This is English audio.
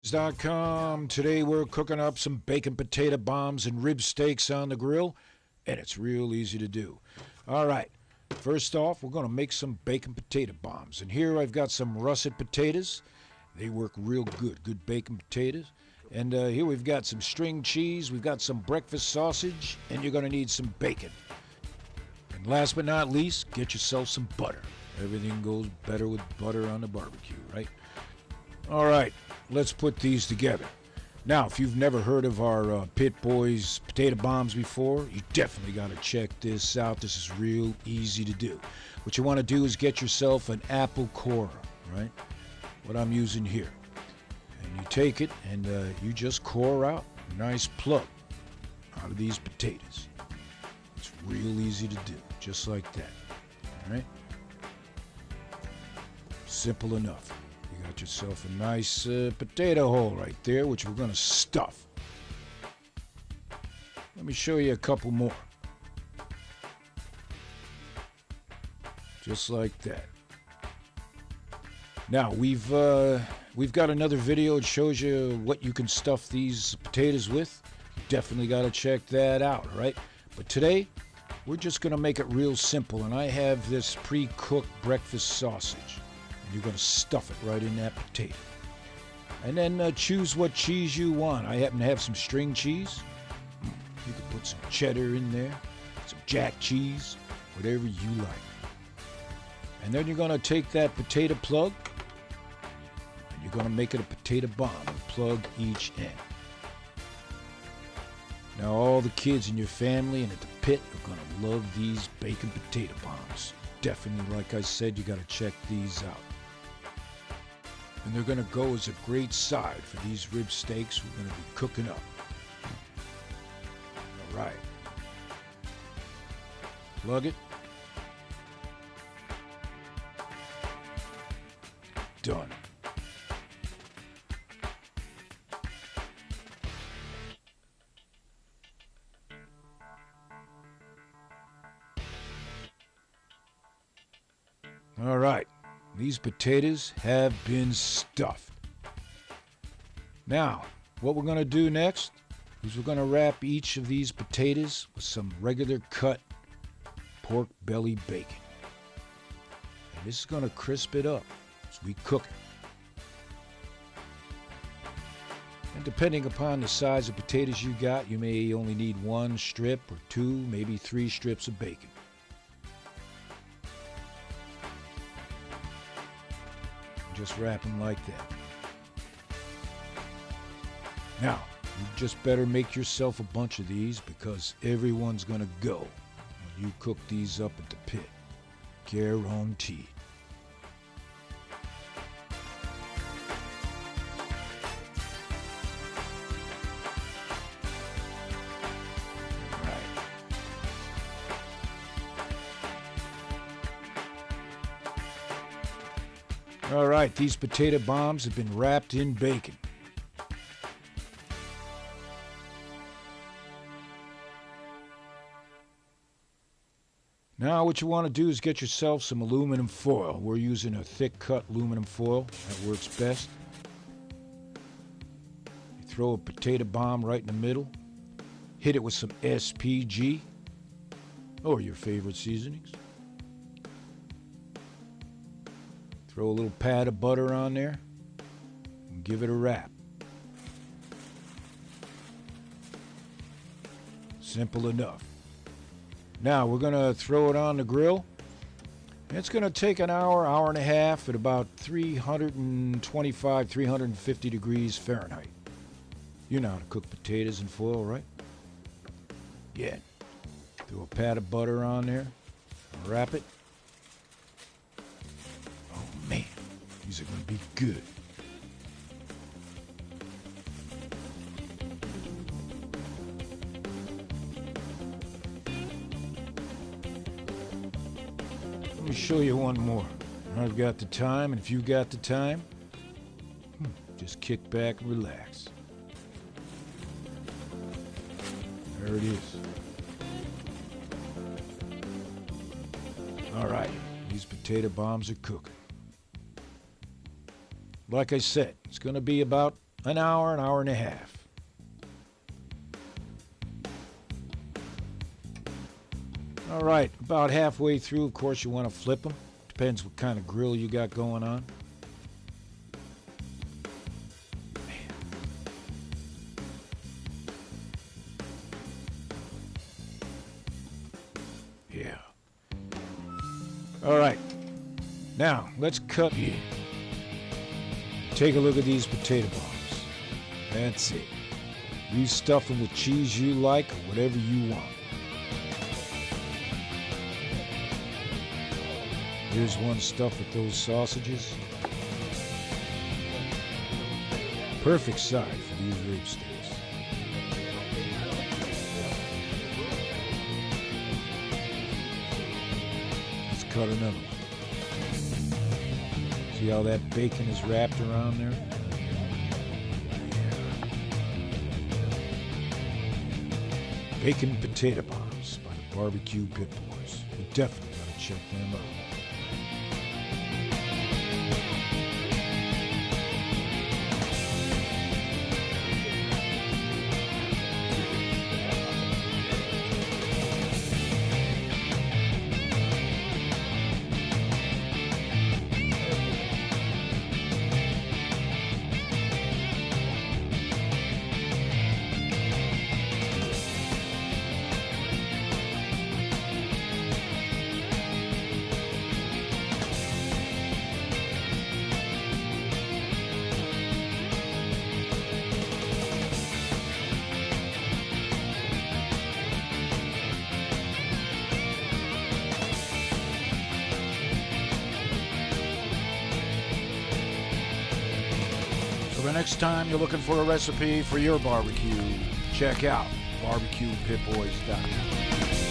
BBQPitBoys.com. Today we're cooking up some bacon potato bombs and rib steaks on the grill, and it's real easy to do. All right, first off, we're going to make some bacon potato bombs. And here I've got some russet potatoes. They work real good bacon potatoes. And here we've got some string cheese, we've got some breakfast sausage, and you're going to need some bacon. And last but not least, get yourself some butter. Everything goes better with butter on the barbecue, right? All right, let's put these together. Now, if you've never heard of our Pit Boys potato bombs before, you definitely got to check this out. This is real easy to do. What you want to do is get yourself an apple core, right? What I'm using here. And you take it and you just core out a nice plug out of these potatoes. It's real easy to do, just like that. All right? Simple enough. You got yourself a nice potato hole right there, which we're going to stuff. Let me show you a couple more. Just like that. Now, we've got another video that shows you what you can stuff these potatoes with. You definitely got to check that out, all right? But today, we're just going to make it real simple, and I have this pre-cooked breakfast sausage. And you're going to stuff it right in that potato. And then choose what cheese you want. I happen to have some string cheese. You can put some cheddar in there, some jack cheese, whatever you like. And then you're going to take that potato plug, and you're going to make it a potato bomb and plug each end. Now all the kids in your family and at the pit are going to love these bacon potato bombs. Definitely, like I said, you got to check these out. And they're going to go as a great side for these rib steaks we're going to be cooking up. All right. Plug it. Done. All right, these potatoes have been stuffed. Now, what we're going to do next is we're going to wrap each of these potatoes with some regular cut pork belly bacon. And this is going to crisp it up as we cook it. And depending upon the size of potatoes you got, you may only need one strip or two, maybe 3 strips of bacon. Just wrap them like that. Now, you just better make yourself a bunch of these because everyone's going to go when you cook these up at the pit. Guaranteed. All right, these potato bombs have been wrapped in bacon. Now what you want to do is get yourself some aluminum foil. We're using a thick cut aluminum foil. That works best. You throw a potato bomb right in the middle. Hit it with some SPG or your favorite seasonings. Throw a little pat of butter on there and give it a wrap. Simple enough. Now we're going to throw it on the grill. It's going to take an hour, hour and a half at about 325, 350 degrees Fahrenheit. You know how to cook potatoes in foil, right? Yeah. Throw a pat of butter on there. Wrap it. Man, these are going to be good. Let me show you one more. I've got the time, and if you got the time, just kick back and relax. There it is. All right, these potato bombs are cooking. Like I said, it's going to be about an hour and a half. All right, about halfway through, of course, you want to flip them. Depends what kind of grill you got going on. Yeah. All right. Now, let's cut in. Take a look at these potato bombs. That's it. You stuff them with cheese you like or whatever you want. Here's one stuffed with those sausages. Perfect side for these rib steaks. Let's cut another one. See how that bacon is wrapped around there? Yeah. Bacon potato bombs by the BBQ Pit Boys. You definitely gotta check them out. So the next time you're looking for a recipe for your barbecue, check out BBQPitBoys.com.